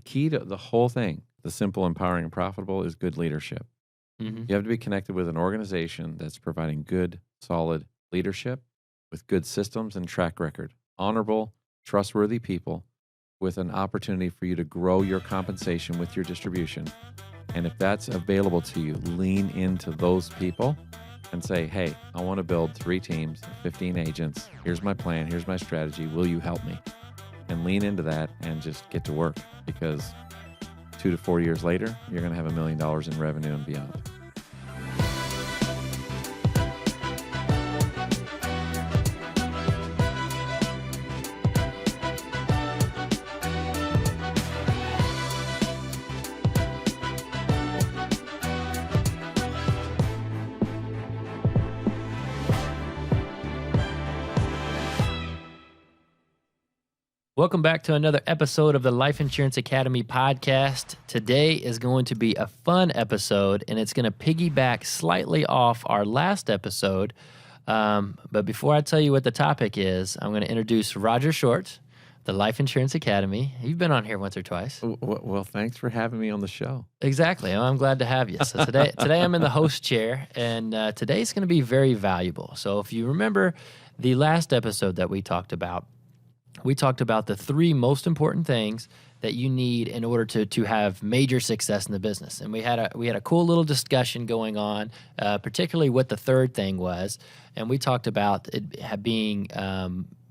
The key to the whole thing, the simple, empowering, and profitable, is good leadership. Hmm. You have to be connected with an organization that's providing good, solid leadership with good systems and track record. Honorable, trustworthy people with an opportunity for you to grow your compensation with your distribution. And if that's available to you, lean into those people and say, hey, I want to build 3 teams, 15 agents. Here's my plan. Here's my strategy. Will you help me? And lean into that and just get to work, because 2 to 4 years later, you're going to have $1 million in revenue and beyond. Welcome back to another episode of the Life Insurance Academy podcast. Today is going to be a fun episode, and it's going to piggyback slightly off our last episode. But before I tell you what the topic is, I'm going to introduce Roger Short, the Life Insurance Academy. You've been on here once or twice. Well, thanks for having me on the show. Exactly. I'm glad to have you. So today I'm in the host chair, and today's going to be very valuable. So if you remember the last episode that we talked about the 3 most important things that you need in order to have major success in the business. And we had a cool little discussion going on, particularly what the third thing was. And we talked about it being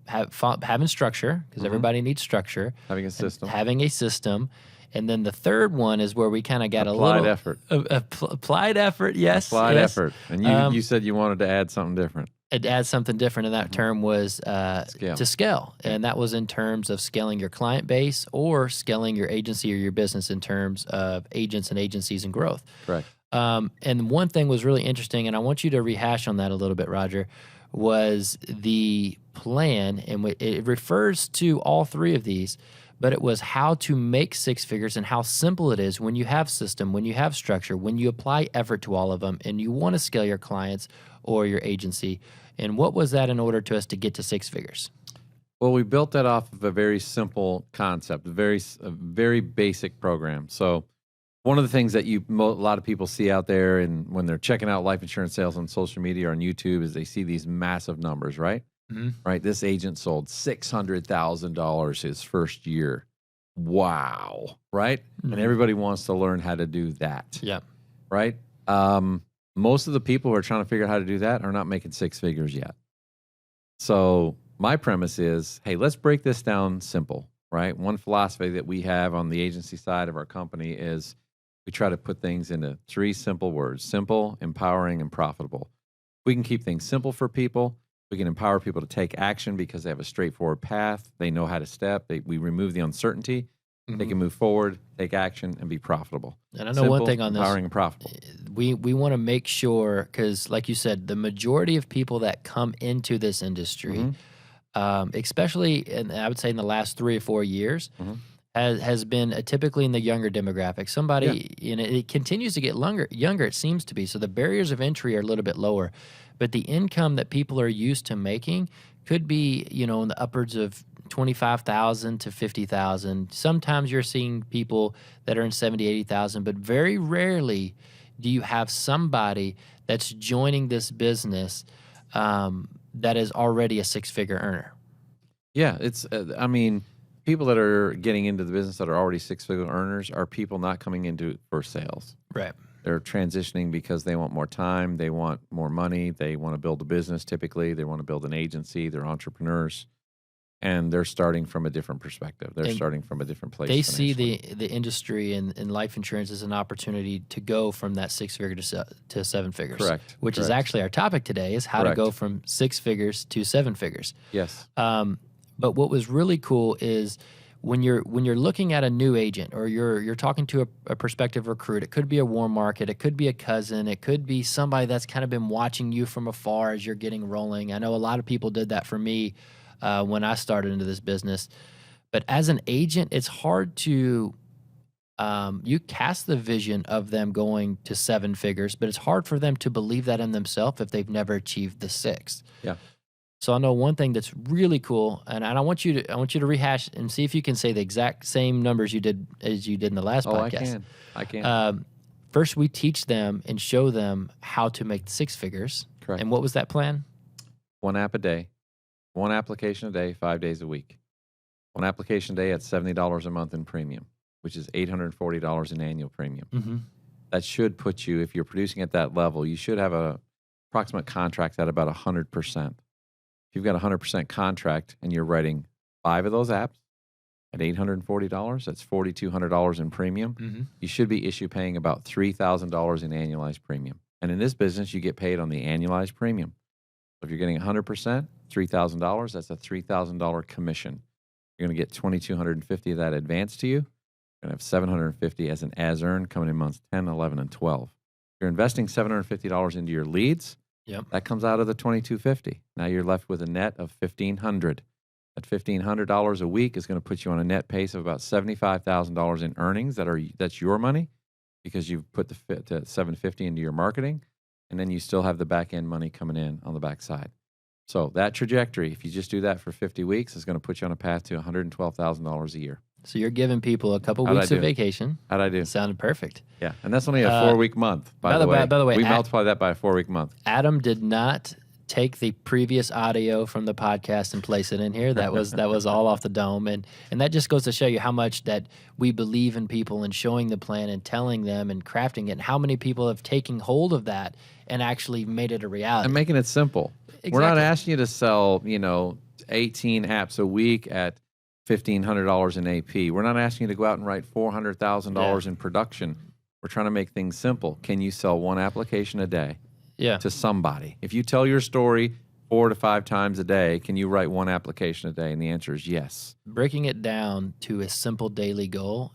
having structure, because everybody needs structure. Having a system. Having a system. And then the third one is where we kind of got applied a little effort. Applied effort. Yes. Applied yes. effort. And you said you wanted to add something different. It adds something different, and that term was to scale. And that was in terms of scaling your client base or scaling your agency or your business in terms of agents and agencies and growth. Correct. And one thing was really interesting, and I want you to rehash on that a little bit, Roger, was the plan, and it refers to all 3 of these, but it was how to make 6 figures and how simple it is when you have system, when you have structure, when you apply effort to all of them, and you want to scale your clients or your agency. And what was that in order to us to get to 6 figures? Well, we built that off of a very simple concept, a very basic program. So one of the things that a lot of people see out there, and when they're checking out life insurance sales on social media or on YouTube, is they see these massive numbers, right? Mm-hmm. Right. This agent sold $600,000 his first year. Wow. Right. Mm-hmm. And everybody wants to learn how to do that. Yeah. Right. Most of the people who are trying to figure out how to do that are not making 6 figures yet. So my premise is, hey, let's break this down simple, right? One philosophy that we have on the agency side of our company is we try to put things into 3 simple words: simple, empowering, and profitable. We can keep things simple for people. We can empower people to take action because they have a straightforward path. They know how to step. We remove the uncertainty. They can move forward, take action, and be profitable. And I know one thing on this. Empowering and profitable. We want to make sure, because like you said, the majority of people that come into this industry, especially, and I would say in the last 3 or 4 years, has been typically in the younger demographic. Somebody, it continues to get younger, it seems to be. So the barriers of entry are a little bit lower. But the income that people are used to making could be, in the upwards of $25,000 to $50,000. Sometimes you're seeing people that are in $70,000, $80,000, but very rarely do you have somebody that's joining this business that is already a 6-figure earner. Yeah, it's. People that are getting into the business that are already 6-figure earners are people not coming into it for sales. Right. They're transitioning because they want more time, they want more money, they want to build a business typically, they want to build an agency, they're entrepreneurs. And they're starting from a different perspective. They're starting from a different place. They see the industry and life insurance as an opportunity to go from that 6-figure to 7 figures. Correct. Which is actually our topic today, is how to go from 6 figures to 7 figures. Yes. But what was really cool is when you're looking at a new agent, or you're talking to a prospective recruit, it could be a warm market, it could be a cousin, it could be somebody that's kind of been watching you from afar as you're getting rolling. I know a lot of people did that for me when I started into this business. But as an agent, it's hard to, you cast the vision of them going to 7 figures, but it's hard for them to believe that in themselves if they've never achieved the 6. Yeah. So I know one thing that's really cool, and I want you to rehash and see if you can say the exact same numbers you did in the last podcast. I can. First, we teach them and show them how to make 6 figures. Correct. And what was that plan? 1 app a day, 1 application a day, 5 days a week. 1 application a day at $70 a month in premium, which is $840 in annual premium. Mm-hmm. That should put you, if you're producing at that level, you should have a approximate contract at about 100%. If you've got a 100% contract and you're writing 5 of those apps at $840, that's $4,200 in premium. Mm-hmm. You should be paying about $3,000 in annualized premium. And in this business, you get paid on the annualized premium. So if you're getting 100%, $3,000, that's a $3,000 commission. You're going to get $2,250 of that advanced to you. You're going to have $750 as an as-earned coming in months 10, 11, and 12. You're investing $750 into your leads. Yep. That comes out of the $2,250. Now you're left with a net of $1,500. That $1,500 a week is going to put you on a net pace of about $75,000 in earnings. That's your money because you've put the $750 into your marketing, and then you still have the back end money coming in on the backside. So that trajectory, if you just do that for 50 weeks, is going to put you on a path to $112,000 a year. So you're giving people a couple weeks of vacation. How'd I do? It sounded perfect. Yeah, and that's only a 4-week month, by the way. We multiply that by a 4-week month. Adam did not take the previous audio from the podcast and place it in here. That was all off the dome, and that just goes to show you how much that we believe in people and showing the plan and telling them and crafting it, and how many people have taken hold of that and actually made it a reality. And making it simple. Exactly. We're not asking you to sell, 18 apps a week at $1,500 in AP. We're not asking you to go out and write $400,000 in production. We're trying to make things simple. Can you sell 1 application a day to somebody? If you tell your story 4 to 5 times a day, can you write 1 application a day? And the answer is yes. Breaking it down to a simple daily goal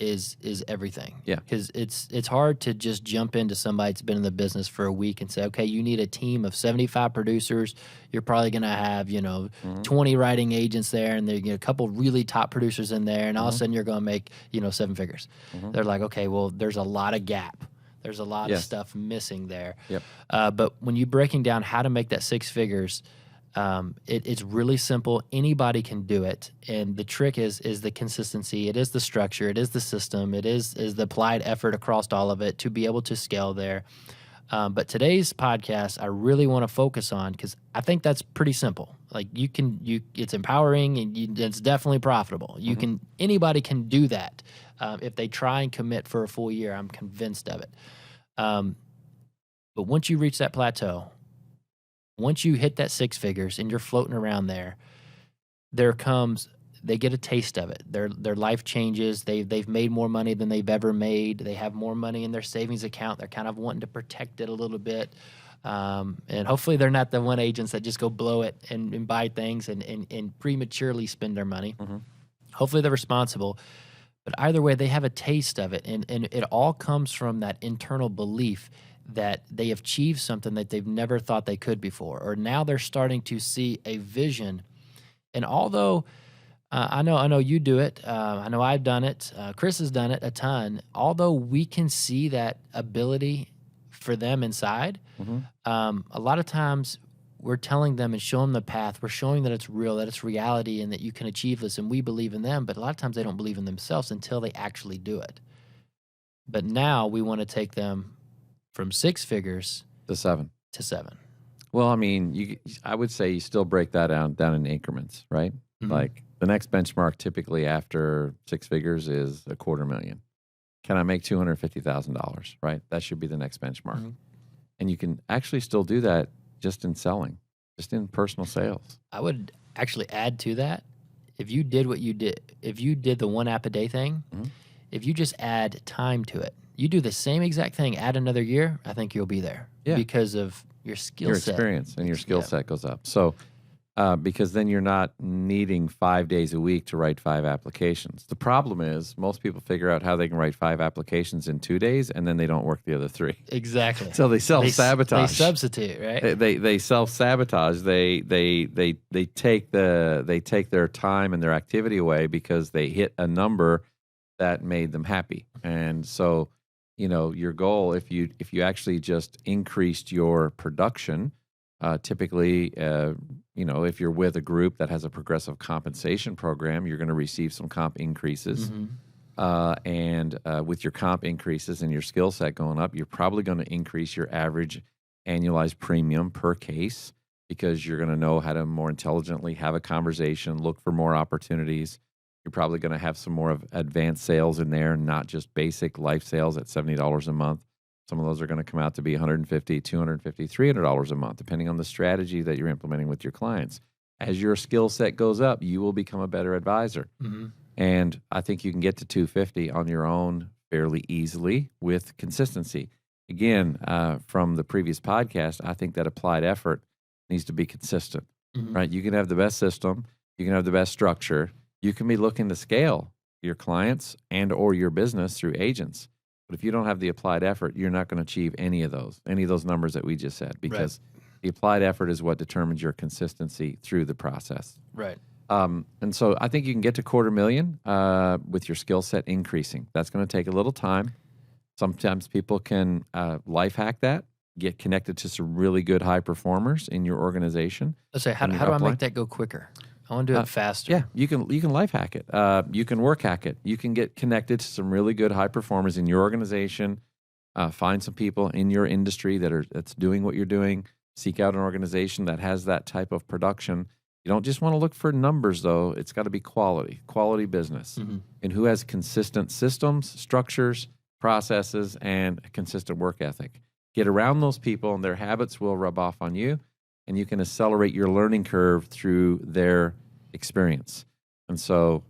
is everything. Yeah. Because it's hard to just jump into somebody that's been in the business for a week and say, okay, you need a team of 75 producers. You're probably going to have, 20 writing agents there, and there a couple really top producers in there, and all of a sudden you're going to make, 7 figures. They're like, okay, well, there's a lot of gap. There's a lot of stuff missing there. Yep. But when you're breaking down how to make that 6 figures, it's really simple. Anybody can do it, and the trick is the consistency. It is the structure. It is the system. It is the applied effort across all of it to be able to scale there. But today's podcast, I really want to focus on, because I think that's pretty simple. Like it's empowering, and it's definitely profitable. Anybody can do that if they try and commit for a full year. I'm convinced of it. But once you reach that plateau, once you hit that 6 figures and you're floating around there, they get a taste of it. Their life changes. They've made more money than they've ever made. They have more money in their savings account. They're kind of wanting to protect it a little bit. And hopefully they're not the one agents that just go blow it and buy things and prematurely spend their money. Hopefully they're responsible. But either way, they have a taste of it. And it all comes from that internal belief that they have achieved something that they've never thought they could before, or now they're starting to see a vision. And although I know you do it, I know I've done it, Chris has done it a ton, although we can see that ability for them inside, a lot of times we're telling them and showing them the path. We're showing that it's real, that it's reality, and that you can achieve this, and we believe in them. But a lot of times they don't believe in themselves until they actually do it. But now we want to take them from 6 figures to 7. Well, I mean, I would say you still break that down in increments, right? Like the next benchmark typically after 6 figures is $250,000. Can I make $250,000, right? That should be the next benchmark. And you can actually still do that just in selling, just in personal sales. I would actually add to that, if you did what you did, if you did the 1 app a day thing, if you just add time to it, you do the same exact thing, add another year, I think you'll be there because of your skill set. Your experience and your skill set goes up. So because then you're not needing 5 days a week to write 5 applications. The problem is most people figure out how they can write 5 applications in 2 days, and then they don't work the other 3. Exactly. So they self-sabotage. They substitute, right? They self-sabotage. They take their time and their activity away because they hit a number that made them happy. And so, your goal, if you actually just increased your production Typically, if you're with a group that has a progressive compensation program, you're going to receive some comp increases. And with your comp increases and your skill set going up, you're probably going to increase your average annualized premium per case because you're going to know how to more intelligently have a conversation, look for more opportunities. You're probably going to have some more of advanced sales in there, not just basic life sales at $70 a month. Some of those are going to come out to be $150, $250, $300 a month, depending on the strategy that you're implementing with your clients. As your skill set goes up, you will become a better advisor. And I think you can get to $250 on your own fairly easily with consistency. Again, from the previous podcast, I think that applied effort needs to be consistent, right? You can have the best system, you can have the best structure, you can be looking to scale your clients and or your business through agents. But if you don't have the applied effort, you're not going to achieve any of those numbers that we just said, because the applied effort is what determines your consistency through the process. Right. And so I think you can get to $250,000 with your skill set increasing. That's going to take a little time. Sometimes people can life hack that, get connected to some really good high performers in your organization. Let's say, how do I make that go quicker? I want to do it faster. Yeah, you can life hack it. You can work hack it. You can get connected to some really good high performers in your organization. Find some people in your industry that's doing what you're doing. Seek out an organization that has that type of production. You don't just want to look for numbers, though. It's got to be quality business. And who has consistent systems, structures, processes, and a consistent work ethic. Get around those people, and their habits will rub off on you, and you can accelerate your learning curve through their experience. And so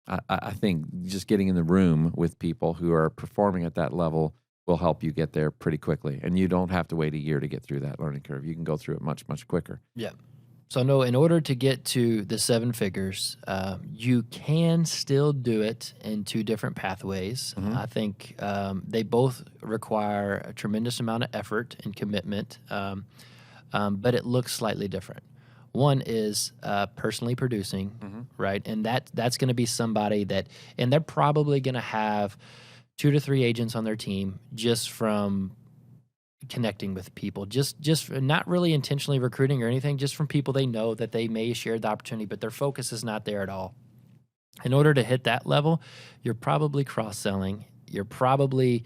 I think just getting in the room with people who are performing at that level will help you get there pretty quickly. And you don't have to wait a year to get through that learning curve. You can go through it much, much quicker. Yeah. So no, in order to get to the 7 figures, you can still do it in 2 different pathways. I think they both require a tremendous amount of effort and commitment, but it looks slightly different. One is personally producing, right? And that's going to be somebody and they're probably going to have 2 to 3 agents on their team just from connecting with people, just not really intentionally recruiting or anything, just from people they know that they may share the opportunity, but their focus is not there at all. In order to hit that level, you're probably cross-selling. You're probably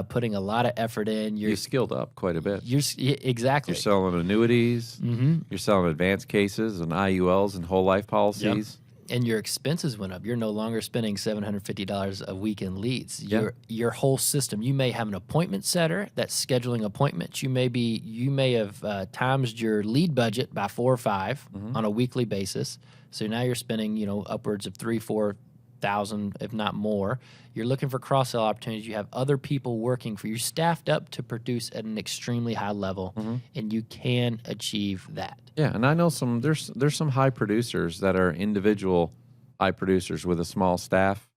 putting a lot of effort in. You're skilled up quite a bit. Exactly. You're selling annuities. You're selling advanced cases and IULs and whole life policies. And your expenses went up. You're no longer spending $750 a week in leads. Your whole system. You may have an appointment setter that's scheduling appointments. You may have times your lead budget by 4 or 5 on a weekly basis. So now you're spending upwards of $3,000-4,000, if not more. You're looking for cross-sell opportunities. You have other people working for you, staffed up to produce at an extremely high level, and you can achieve that. Yeah, and I know there's some high producers that are individual high producers with a small staff,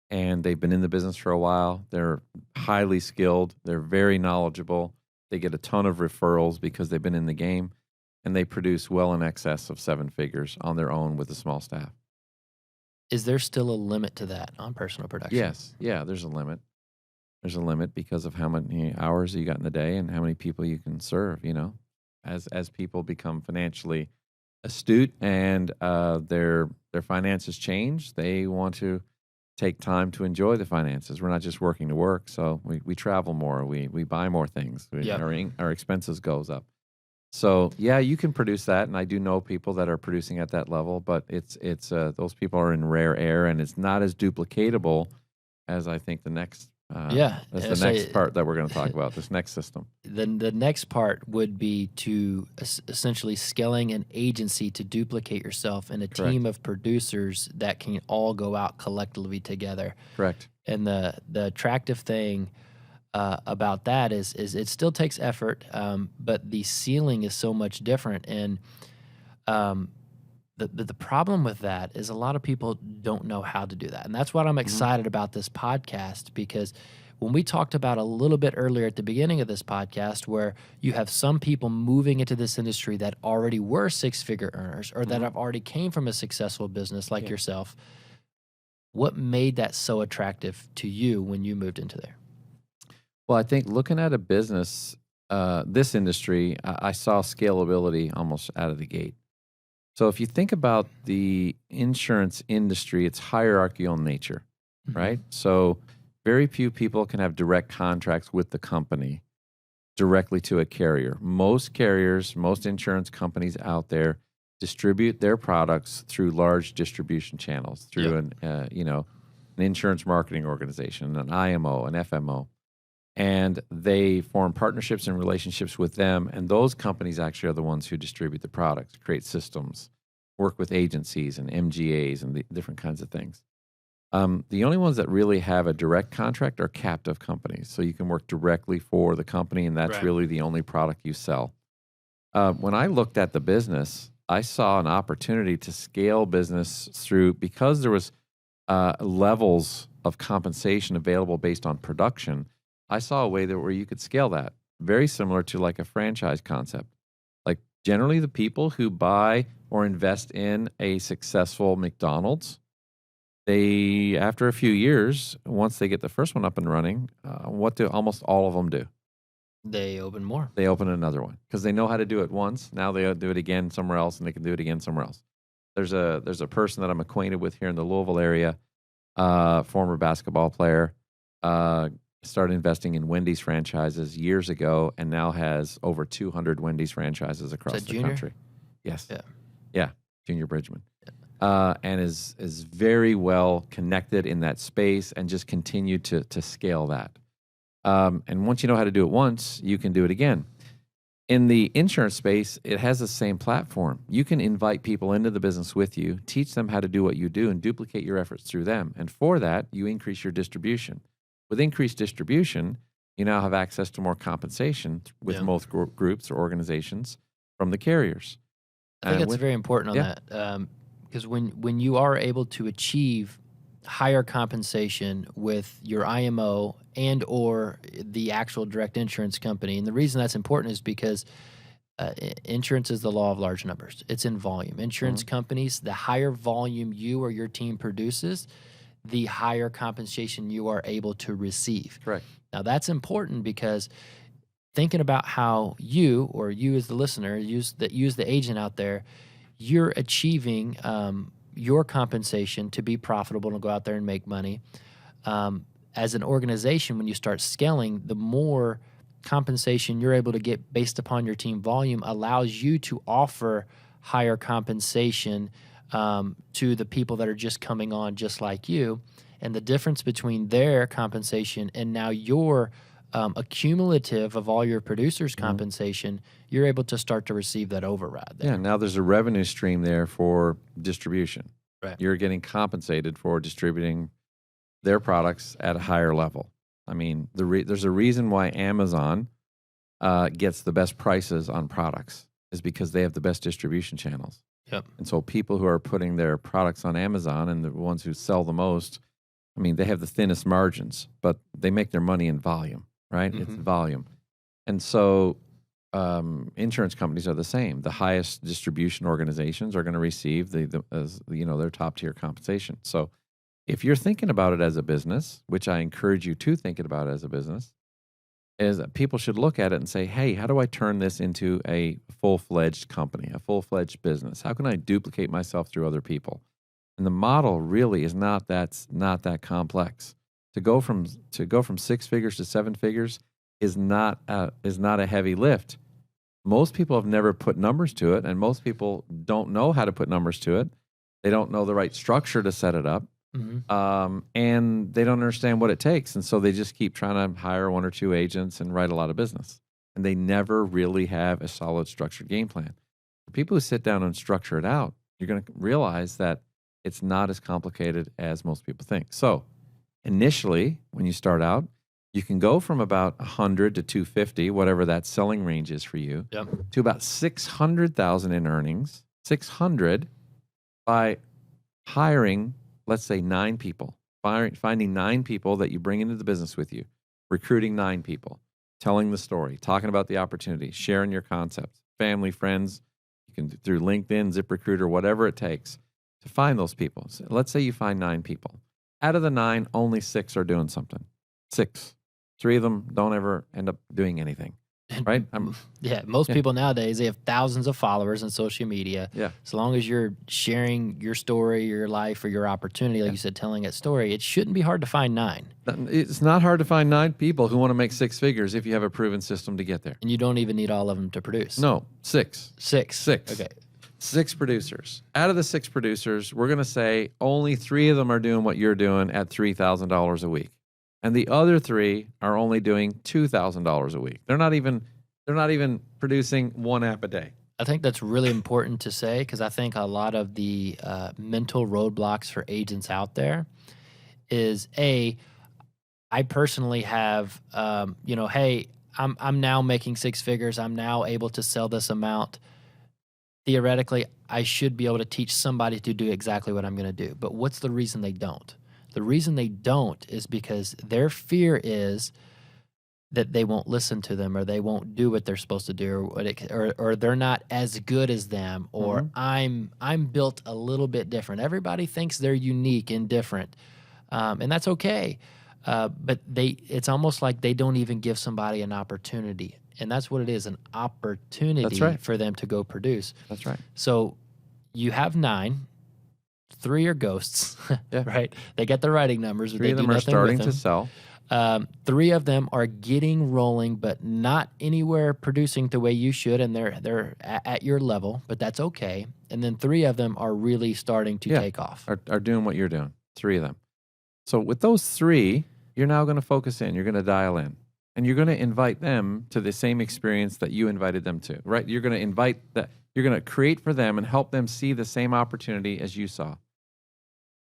and they've been in the business for a while. They're highly skilled. They're very knowledgeable. They get a ton of referrals because they've been in the game, and they produce well in excess of 7 figures on their own with a small staff. Is there still a limit to that on personal production? Yes. Yeah, there's a limit. There's a limit because of how many hours you got in the day and how many people you can serve, As people become financially astute and their finances change, they want to take time to enjoy the finances. We're not just working to work, so we travel more, we buy more things, our expenses goes up. So yeah, you can produce that, and I do know people that are producing at that level, but it's those people are in rare air, and it's not as duplicatable as I think the next. That's the next part that we're going to talk about. This next system. Then the next part would be to essentially scaling an agency to duplicate yourself in a team of producers that can all go out collectively together. Correct. And the attractive thing about that is it still takes effort, but the ceiling is so much different. And the problem with that is a lot of people don't know how to do that. And that's what I'm excited about this podcast, because when we talked about a little bit earlier at the beginning of this podcast, where you have some people moving into this industry that already were 6-figure earners or that have already came from a successful business like yourself, what made that so attractive to you when you moved into there? Well, I think looking at a business this industry, I saw scalability almost out of the gate. So if you think about the insurance industry, it's hierarchical in nature, right? So very few people can have direct contracts with the company directly to a carrier. Most carriers, most insurance companies out there distribute their products through large distribution channels, through an insurance marketing organization, an IMO, an FMO. And they form partnerships and relationships with them. And those companies actually are the ones who distribute the products, create systems, work with agencies and MGAs and the different kinds of things. The only ones that really have a direct contract are captive companies. So you can work directly for the company, and that's really the only product you sell. When I looked at the business, I saw an opportunity to scale business through, because there was levels of compensation available based on production. I saw a way where you could scale that, very similar to like a franchise concept. Like generally the people who buy or invest in a successful McDonald's, they, after a few years, once they get the first one up and running, what do almost all of them do? They open more. They open another one because they know how to do it once. Now they do it again somewhere else, and they can do it again somewhere else. There's a person that I'm acquainted with here in the Louisville area, former basketball player, started investing in Wendy's franchises years ago, and now has over 200 Wendy's franchises across the country. Yes. Yeah. Junior Bridgman. And is very well connected in that space and just continued to scale that. And once you know how to do it once, you can do it again. In the insurance space, it has the same platform. You can invite people into the business with you, teach them how to do what you do, and duplicate your efforts through them. And for that, you increase your distribution. With increased distribution, you now have access to more compensation with most groups or organizations from the carriers. I think that's very important on that. Because when you are able to achieve higher compensation with your IMO and or the actual direct insurance company, and the reason that's important is because insurance is the law of large numbers. It's in volume. Insurance companies, the higher volume you or your team produces, the higher compensation you are able to receive. Correct. Now that's important because thinking about how you or you as the listener, use the agent out there, you're achieving your compensation to be profitable and go out there and make money. As an organization, when you start scaling, the more compensation you're able to get based upon your team volume allows you to offer higher compensation to the people that are just coming on just like you. And the difference between their compensation and now your accumulative of all your producers' compensation, you're able to start to receive that override there. Yeah, now there's a revenue stream there for distribution. Right. You're getting compensated for distributing their products at a higher level. I mean, there's a reason why Amazon gets the best prices on products is because they have the best distribution channels. Yep. And so people who are putting their products on Amazon and the ones who sell the most, I mean, they have the thinnest margins, but they make their money in volume, right? It's volume. And so insurance companies are the same. The highest distribution organizations are going to receive their top tier compensation. So if you're thinking about it as a business, which I encourage you to think about it as a business, is that people should look at it and say, hey, how do I turn this into a full-fledged company, a full-fledged business? How can I duplicate myself through other people? And the model really is not that complex. To go from 6 figures to 7 figures is not a heavy lift. Most people have never put numbers to it, and most people don't know how to put numbers to it. They don't know the right structure to set it up, and they don't understand what it takes. And so they just keep trying to hire 1 or 2 agents and write a lot of business. And they never really have a solid structured game plan. For people who sit down and structure it out, you're going to realize that it's not as complicated as most people think. So initially, when you start out, you can go from about 100 to 250, whatever that selling range is for you, to about 600,000 in earnings, 600 by hiring, let's say 9 people, finding 9 people that you bring into the business with you, recruiting 9 people, telling the story, talking about the opportunity, sharing your concepts, family, friends, you can through LinkedIn, ZipRecruiter, whatever it takes to find those people. So let's say you find 9 people. Out of the 9, only 6 are doing something. 6. 3 of them don't ever end up doing anything. right? Most people nowadays, they have thousands of followers on social media. Yeah. As long as you're sharing your story, your life, or your opportunity, like you said, telling that story, it shouldn't be hard to find 9. It's not hard to find 9 people who want to make 6 figures if you have a proven system to get there. And you don't even need all of them to produce. No, 6. 6. Okay. 6 producers. Out of the 6 producers, we're going to say only 3 of them are doing what you're doing at $3,000 a week. And the other 3 are only doing $2,000 a week. They're not even producing 1 app a day. I think that's really important to say, because I think a lot of the mental roadblocks for agents out there is, I personally have, hey, I'm now making 6 figures. I'm now able to sell this amount. Theoretically, I should be able to teach somebody to do exactly what I'm going to do. But what's the reason they don't? The reason they don't is because their fear is that they won't listen to them, or they won't do what they're supposed to do, or they're not as good as them, or I'm built a little bit different. Everybody thinks they're unique and different, and that's okay. But it's almost like they don't even give somebody an opportunity, and that's what it is, an opportunity for them to go produce. That's right. So you have 9. 3 are ghosts, right? They get the writing numbers. 3 of them are starting to sell. 3 of them are getting rolling, but not anywhere producing the way you should, and they're at your level, but that's okay. And then 3 of them are really starting to take off. Are doing what you're doing, 3 of them. So with those 3, you're now going to focus in. You're going to dial in. And you're going to invite them to the same experience that you invited them to, right? You're going to invite that. You're going to create for them and help them see the same opportunity as you saw.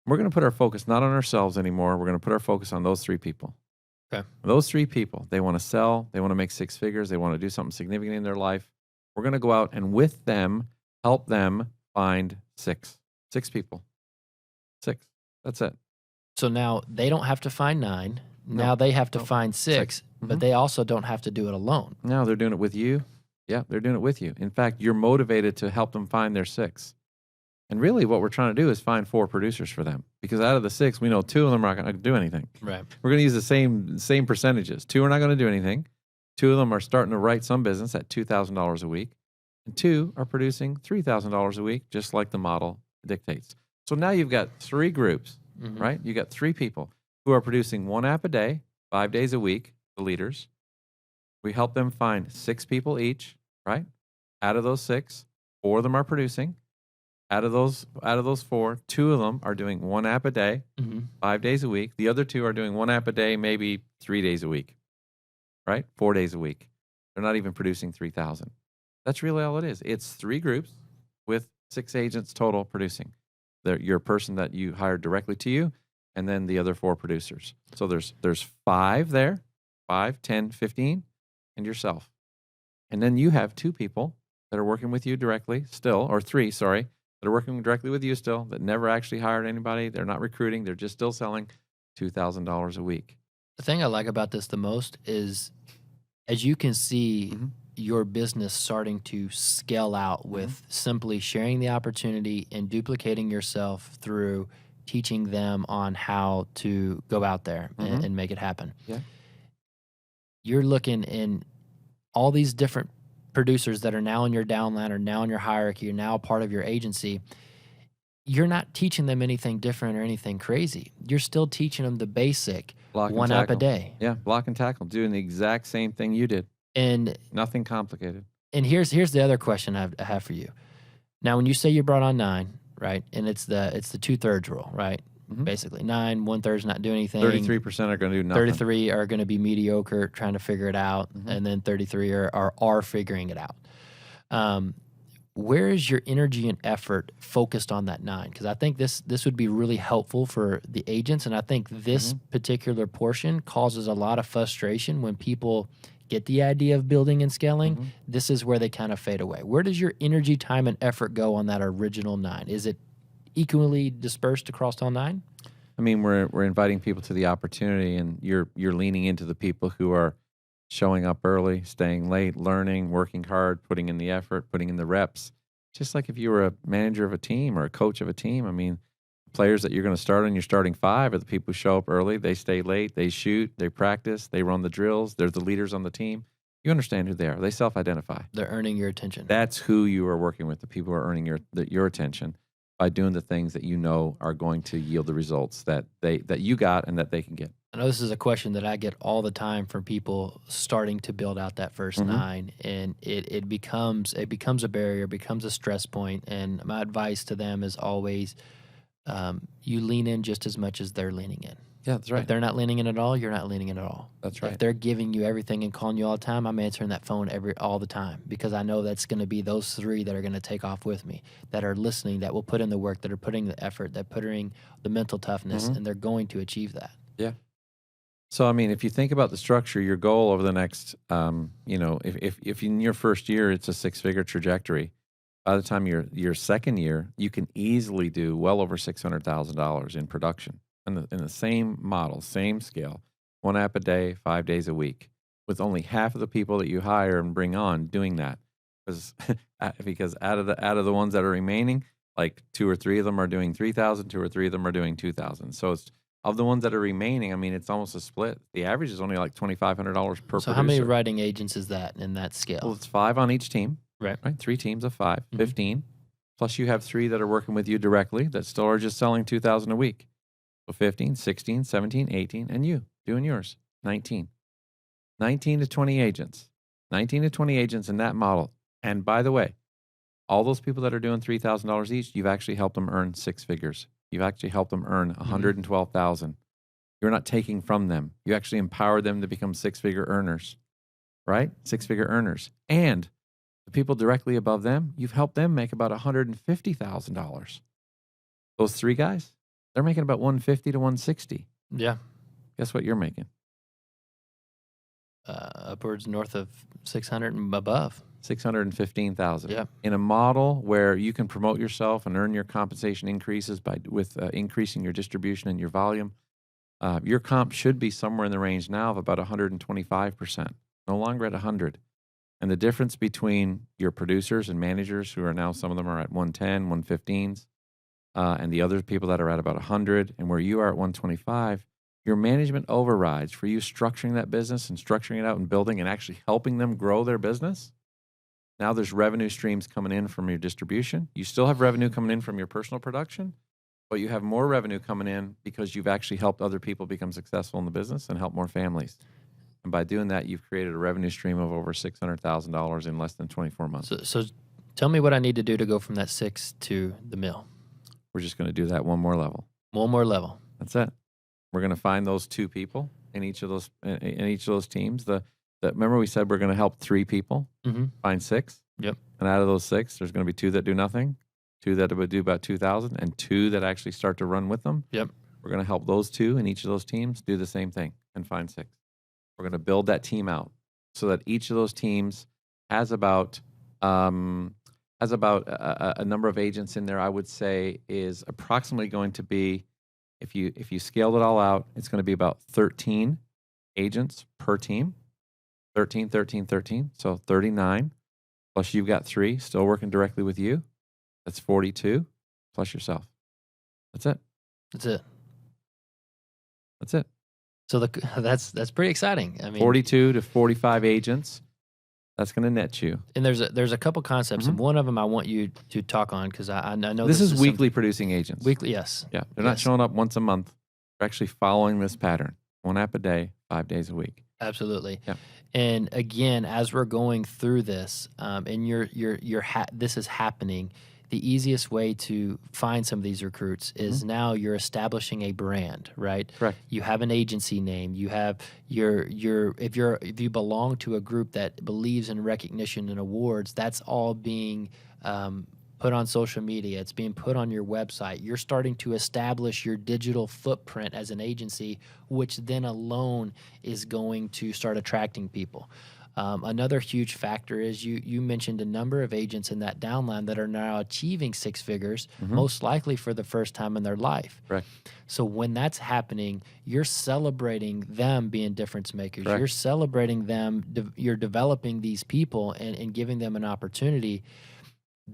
We're going to put our focus not on ourselves anymore. We're going to put our focus on those 3 people. Okay. Those 3 people, they want to sell, they want to make 6 figures, they want to do something significant in their life. We're going to go out and with them, help them find 6 people. 6. That's it. So now they don't have to find 9. Now they have to find 6, but they also don't have to do it alone. No, they're doing it with you. Yeah, they're doing it with you. In fact, you're motivated to help them find their 6. And really what we're trying to do is find 4 producers for them. Because out of the 6, we know 2 of them are not going to do anything. Right. We're going to use the same percentages. 2 are not going to do anything. 2 of them are starting to write some business at $2,000 a week. And 2 are producing $3,000 a week, just like the model dictates. So now you've got 3 groups, right? You got 3 people who are producing 1 app a day, 5 days a week, the leaders. We help them find 6 people each, right? Out of those 6, 4 of them are producing. Out of those 4, 2 of them are doing 1 app a day, 5 days a week. The other 2 are doing 1 app a day, maybe 3 days a week, right? 4 days a week. They're not even producing 3,000. That's really all it is. It's 3 groups with 6 agents total producing. Your person that you hired directly to you, and then the other 4 producers. So there's 5 there, 5, 10, 15, and yourself. And then you have 2 people that are working with you directly still, or 3, sorry, that are working directly with you still, that never actually hired anybody. They're not recruiting. They're just still selling $2,000 a week. The thing I like about this the most is, as you can see, your business starting to scale out with simply sharing the opportunity and duplicating yourself through teaching them on how to go out there and make it happen. Yeah. You're looking in all these different producers that are now in your downline or now in your hierarchy, or now a part of your agency. You're not teaching them anything different or anything crazy. You're still teaching them the basic 1 app a day. Yeah, block and tackle, doing the exact same thing you did. And nothing complicated. And here's the other question I have for you. Now, when you say you brought on 9, right, and it's the 2/3 rule, right? Basically, 9, 1/3 not doing anything. 33% are going to do nothing. 33 are going to be mediocre, trying to figure it out, and then 33 are figuring it out. Where is your energy and effort focused on that 9? Because I think this would be really helpful for the agents, and I think this particular portion causes a lot of frustration when people get the idea of building and scaling. This is where they kind of fade away. Where does your energy, time, and effort go on that original 9? Is it equally dispersed across all 9? I mean, we're inviting people to the opportunity, and you're leaning into the people who are showing up early, staying late, learning, working hard, putting in the effort, putting in the reps. Just like if you were a manager of a team or a coach of a team, I mean, players that you're going to start on your starting 5 are the people who show up early, they stay late, they shoot, they practice, they run the drills, they're the leaders on the team. You understand who they are. They self-identify. They're earning your attention. That's who you are working with. The people who are earning your attention by doing the things that you know are going to yield the results that you got and that they can get. I know this is a question that I get all the time from people starting to build out that first 9, and it becomes a barrier, becomes a stress point. And my advice to them is always, you lean in just as much as they're leaning in. Yeah, that's right. If they're not leaning in at all, you're not leaning in at all. That's right. If they're giving you everything and calling you all the time, I'm answering that phone all the time, because I know that's going to be those 3 that are going to take off with me, that are listening, that will put in the work, that are putting the effort, that putting the mental toughness, and they're going to achieve that. Yeah. So, I mean, if you think about the structure, your goal over the next, if in your first year it's a 6-figure trajectory, by the time your second year, you can easily do well over $600,000 in production in the same model, same scale, 1 app a day, 5 days a week, with only half of the people that you hire and bring on doing that, because out of the ones that are remaining, like 2 or 3 of them are doing 3,000, 2 or 3 of them are doing 2,000. So it's of the ones that are remaining. I mean, it's almost a split. The average is only like $2,500 per producer. So how many writing agents is that in that scale? Well, it's 5 on each team. Right. 3 teams of 5, 15. Plus you have 3 that are working with you directly that still are just selling 2,000 a week. So 15, 16, 17, 18, and you doing yours, 19. 19 to 20 agents. 19 to 20 agents in that model. And by the way, all those people that are doing $3,000 each, you've actually helped them earn 6 figures. You've actually helped them earn $112,000. You're not taking from them. You actually empower them to become 6-figure earners, right? 6-figure earners. And the people directly above them, you've helped them make about $150,000. Those 3 guys, they're making about $150 to $160. Yeah. Guess what you're making? Upwards north of 600 and above. $615,000. Yeah. In a model where you can promote yourself and earn your compensation increases with increasing your distribution and your volume, your comp should be somewhere in the range now of about 125%, no longer at 100. And the difference between your producers and managers, who are now, some of them are at 110, 115s, and the other people that are at about 100, and where you are at 125, your management overrides for you structuring that business and structuring it out and building and actually helping them grow their business. Now there's revenue streams coming in from your distribution. You still have revenue coming in from your personal production, but you have more revenue coming in because you've actually helped other people become successful in the business and help more families. And by doing that, you've created a revenue stream of over $600,000 in less than 24 months. So tell me what I need to do to go from that 6 to the mill. We're just going to do that one more level. One more level. That's it. We're going to find those 2 people in each of those teams. Remember we said we're going to help 3 people find 6. Yep. And out of those 6, there's going to be 2 that do nothing, 2 that would do about 2,000, and 2 that actually start to run with them. Yep. We're going to help those 2 in each of those teams do the same thing and find 6. We're going to build that team out so that each of those teams has about a number of agents in there. I would say is approximately going to be, if you scaled it all out, it's going to be about 13 agents per team. 13, 13, 13. So 39. Plus you've got 3 still working directly with you. That's 42 plus yourself. That's it. That's it. That's it. So that's pretty exciting. I mean, 42 to 45 agents. That's going to net you. And there's a couple concepts, and one of them I want you to talk on, because I know this is weekly producing agents. Weekly, yes. Yeah, they're not showing up once a month. They're actually following this pattern. 1 app a day, 5 days a week. Absolutely. Yeah. And again, as we're going through this, and this is happening, the easiest way to find some of these recruits is now you're establishing a brand, right? Correct. You have an agency name. You have if you belong to a group that believes in recognition and awards, that's all being put on social media. It's being put on your website. You're starting to establish your digital footprint as an agency, which then alone is going to start attracting people. Another huge factor is you mentioned a number of agents in that downline that are now achieving 6 figures, most likely for the first time in their life. Correct. So when that's happening, you're celebrating them being difference makers. Correct. You're celebrating them. You're developing these people and giving them an opportunity.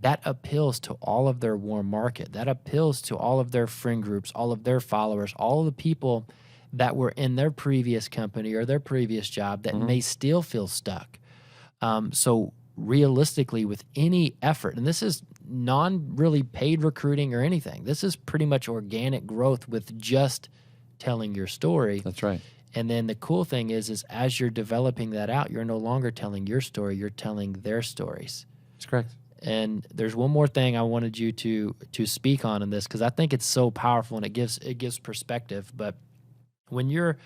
That appeals to all of their warm market. That appeals to all of their friend groups, all of their followers, all of the people that were in their previous company or their previous job that may still feel stuck. So realistically, with any effort, and this is non-really paid recruiting or anything, this is pretty much organic growth with just telling your story. That's right. And then the cool thing is as you're developing that out, you're no longer telling your story, you're telling their stories. That's correct. And there's one more thing I wanted you to speak on in this, because I think it's so powerful and it gives perspective. But when you're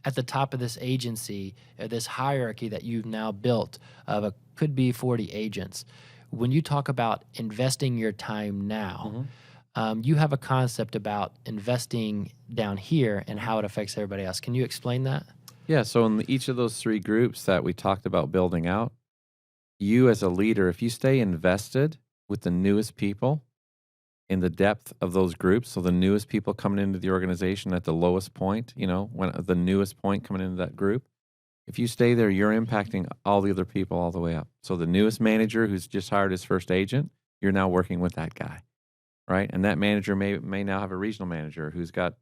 at the top of this agency, this hierarchy that you've now built of could be 40 agents, when you talk about investing your time now, you have a concept about investing down here and how it affects everybody else. Can you explain that? Yeah. So in each of those three groups that we talked about building out, you as a leader, if you stay invested with the newest people in the depth of those groups, so the newest people coming into the organization at the lowest point, when the newest point coming into that group, if you stay there, you're impacting all the other people all the way up. So the newest manager who's just hired his first agent, you're now working with that guy, right? And that manager may now have a regional manager who's got,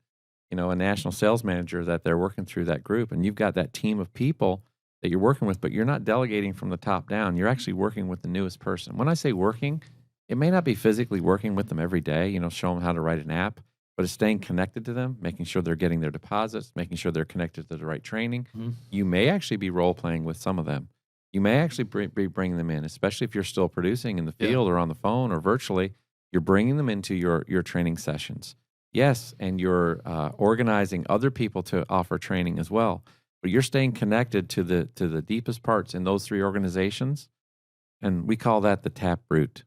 a national sales manager that they're working through that group. And you've got that team of people that you're working with, but you're not delegating from the top down. You're actually working with the newest person. When I say working, it may not be physically working with them every day, show them how to write an app, but it's staying connected to them, making sure they're getting their deposits, making sure they're connected to the right training. You may actually be role-playing with some of them. You may actually be bringing them in, especially if you're still producing in the field or on the phone or virtually. You're bringing them into your training sessions. Yes, and you're organizing other people to offer training as well. But you're staying connected to the deepest parts in those three organizations, and we call that the tap root.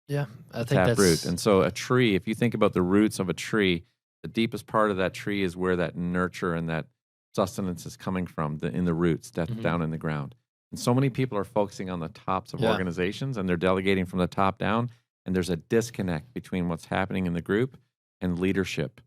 Yeah, I think that's root. And so a tree, if you think about the roots of a tree, the deepest part of that tree is where that nurture and that sustenance is coming from, in the roots, down in the ground. And so many people are focusing on the tops of organizations, and they're delegating from the top down, and there's a disconnect between what's happening in the group and leadership.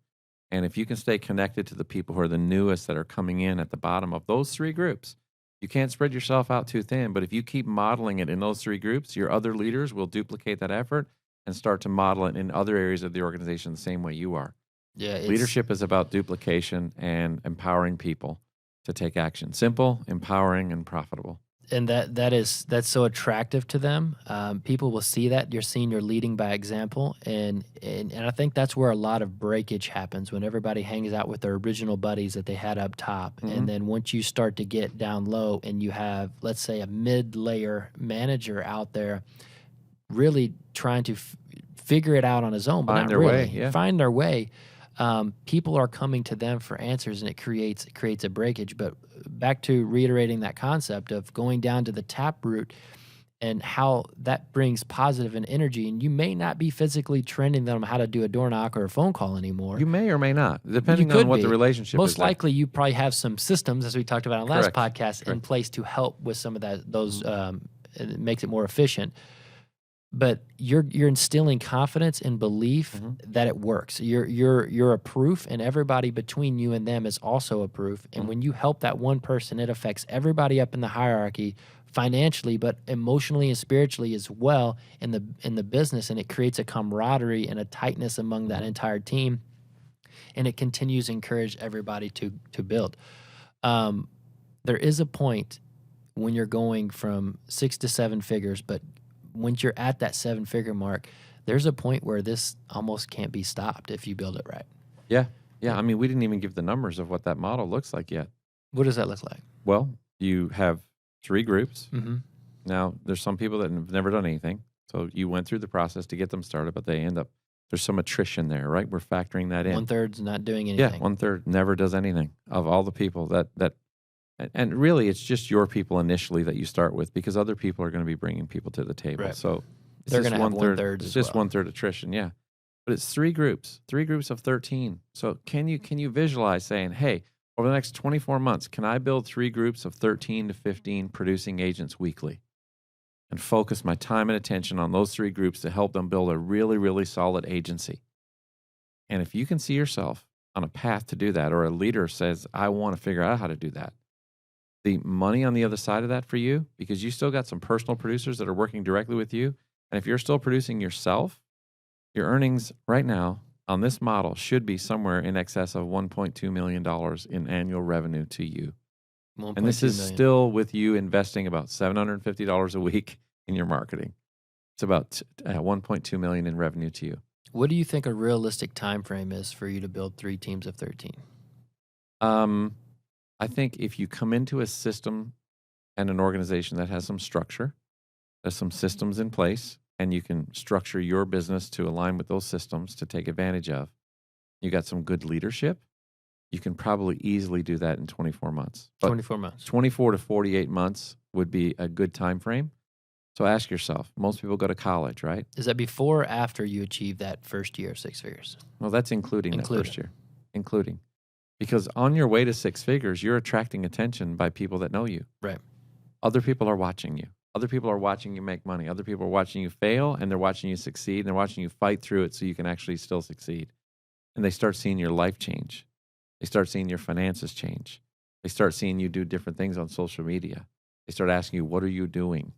And if you can stay connected to the people who are the newest that are coming in at the bottom of those three groups, you can't spread yourself out too thin. But if you keep modeling it in those three groups, your other leaders will duplicate that effort and start to model it in other areas of the organization the same way you are. Yeah, Leadership is about duplication and empowering people to take action. Simple, empowering, and profitable. And that's so attractive to them. People will see that you're leading by example, and I think that's where a lot of breakage happens, when everybody hangs out with their original buddies that they had up top, and then once you start to get down low, and you have, let's say, a mid-layer manager out there, really trying to figure it out on his own, but find not really find their way. People are coming to them for answers, and it creates a breakage. But back to reiterating that concept of going down to the tap root and how that brings positive and energy. And you may not be physically training them how to do a door knock or a phone call anymore. You may or may not, depending on what the relationship is. Most likely, you probably have some systems, as we talked about in the last podcast, in place to help with some of those. It makes it more efficient. But you're instilling confidence and belief that it works. You're a proof, and everybody between you and them is also a proof. And when you help that one person, it affects everybody up in the hierarchy financially, but emotionally and spiritually as well in the business. And it creates a camaraderie and a tightness among that entire team. And it continues to encourage everybody to build. There is a point when you're going from 6 to 7 figures, but once you're at that 7-figure mark, there's a point where this almost can't be stopped if you build it right. Yeah. I mean, we didn't even give the numbers of what that model looks like yet. What does that look like? Well, you have 3 groups. Now, there's some people that have never done anything. So you went through the process to get them started, but they end up, there's some attrition there, right? We're factoring that in. 1/3's not doing anything. Yeah, 1/3 never does anything of all the people that and really, it's just your people initially that you start with, because other people are going to be bringing people to the table. Right. So they're going to have 1/3. It's just 1/3 attrition, yeah. But it's 3 groups of 13. So can you visualize saying, hey, over the next 24 months, can I build 3 groups of 13 to 15 producing agents weekly, and focus my time and attention on those 3 groups to help them build a really, really solid agency? And if you can see yourself on a path to do that, or a leader says, I want to figure out how to do that, the money on the other side of that for you, because you still got some personal producers that are working directly with you. And if you're still producing yourself, your earnings right now on this model should be somewhere in excess of $1.2 million in annual revenue to you. And this 1.2 is million. still with you investing about $750 a week in your marketing. It's about $1.2 million in revenue to you. What do you think a realistic time frame is for you to build 3 teams of 13? I think if you come into a system and an organization that has some structure, there's some systems in place, and you can structure your business to align with those systems to take advantage of. You got some good leadership. You can probably easily do that in 24 months. But 24 months. 24 to 48 months would be a good time frame. So ask yourself, most people go to college, right? Is that before or after you achieve that first year of 6 figures? Well, that's including that first year. Including. Because on your way to 6 figures, you're attracting attention by people that know you. Right. Other people are watching you. Other people are watching you make money. Other people are watching you fail, and they're watching you succeed, and they're watching you fight through it so you can actually still succeed. And they start seeing your life change. They start seeing your finances change. They start seeing you do different things on social media. They start asking you, what are you doing?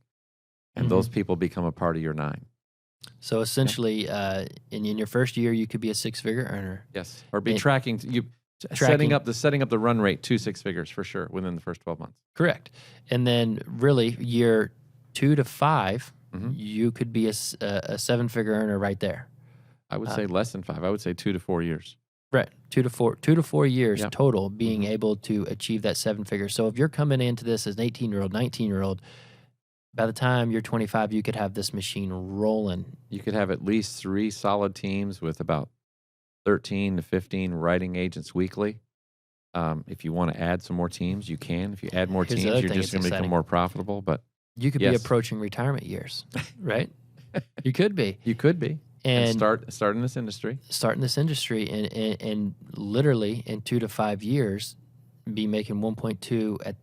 And those people become a part of your 9. So essentially, in your first year, you could be a 6-figure earner. Yes. Or be tracking setting up the run rate to 6 figures for sure within the first 12 months. Correct. And then really year 2 to 5, you could be a 7-figure earner right there. I would say less than 5. I would say 2 to 4 years. Right. 2 to 4 years total being able to achieve that 7 figure. So if you're coming into this as an 18-year-old, 19-year-old, by the time you're 25, you could have this machine rolling. You could have at least 3 solid teams with about 13 to 15 writing agents weekly. If you want to add some more teams, you can. If you add more teams, you're just going to become more profitable. But you could be approaching retirement years, right? You could be. You could be. And start in this industry. Start in this industry and literally in 2 to 5 years be making 1.2 at.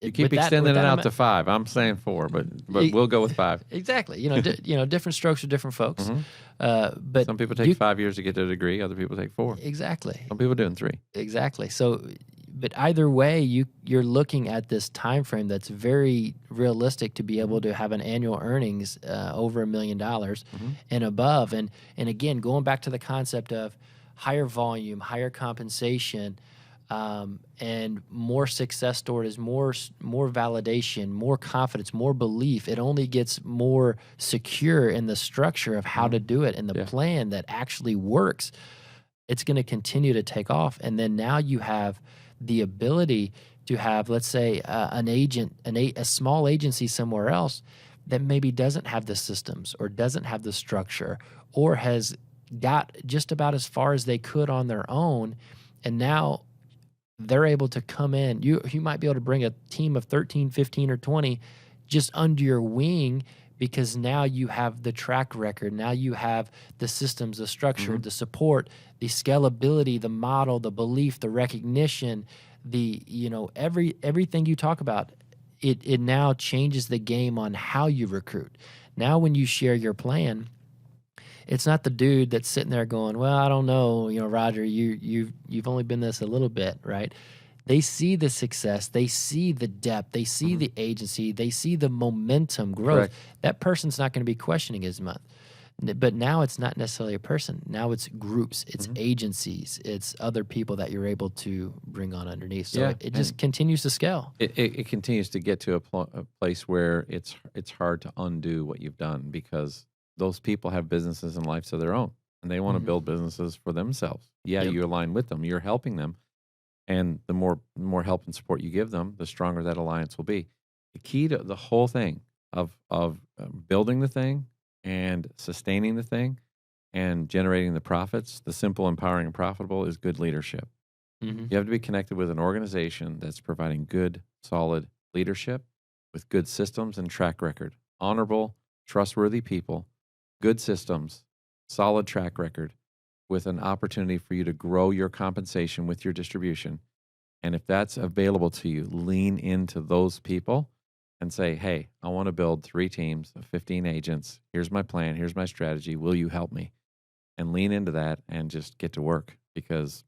You keep extending it out to 5. I'm saying 4, but we'll go with 5. Exactly. Different strokes for different folks. But some people take 5 years to get a degree. Other people take 4. Exactly. Some people doing 3. Exactly. So, but either way, you're looking at this time frame that's very realistic to be able to have an annual earnings over $1 million and above. And again, going back to the concept of higher volume, higher compensation. And more success stories, more validation, more confidence, more belief. It only gets more secure in the structure of how to do it and the plan that actually works. It's going to continue to take off. And then now you have the ability to have, let's say, a small agency somewhere else that maybe doesn't have the systems or doesn't have the structure or has got just about as far as they could on their own. And now they're able to come in. You might be able to bring a team of 13, 15, or 20 just under your wing because now you have the track record. Now you have the systems, the structure, the support, the scalability, the model, the belief, the recognition, everything you talk about. It now changes the game on how you recruit. Now when you share your plan, it's not the dude that's sitting there going, well, I don't know, Roger, you've only been this a little bit, right? They see the success, they see the depth, they see the agency, they see the momentum growth. Correct. That person's not going to be questioning his month. But now it's not necessarily a person. Now it's groups, it's agencies, it's other people that you're able to bring on underneath. So it just continues to scale. It continues to get to a place where it's hard to undo what you've done because those people have businesses and lives of their own, and they want to build businesses for themselves. You align with them. You're helping them, and the more help and support you give them, the stronger that alliance will be. The key to the whole thing of building the thing and sustaining the thing and generating the profits, the simple, empowering, and profitable, is good leadership. You have to be connected with an organization that's providing good, solid leadership with good systems and track record, honorable, trustworthy people, good systems, solid track record, with an opportunity for you to grow your compensation with your distribution. And if that's available to you, lean into those people and say, hey, I want to build 3 teams of 15 agents. Here's my plan. Here's my strategy. Will you help me? And lean into that and just get to work, because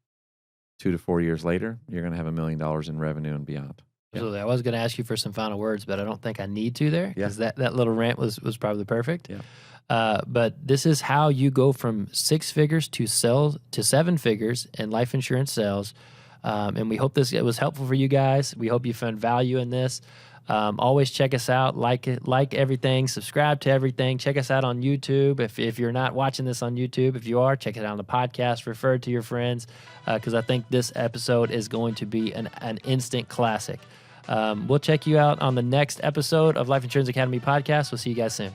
2 to 4 years later, you're going to have $1 million in revenue and beyond. Absolutely. I was going to ask you for some final words, but I don't think I need to there because that little rant was probably perfect. But this is how you go from 6 figures to 7 figures in life insurance sales And we hope it was helpful for you guys. We hope you found value in this. Always check us out, like everything, subscribe to everything. Check us out on YouTube. If you're not watching this on YouTube, if you are, check it out on the podcast. Refer it to your friends, because I think this episode is going to be an instant classic. We'll check you out on the next episode of Life Insurance Academy podcast. We'll see you guys soon.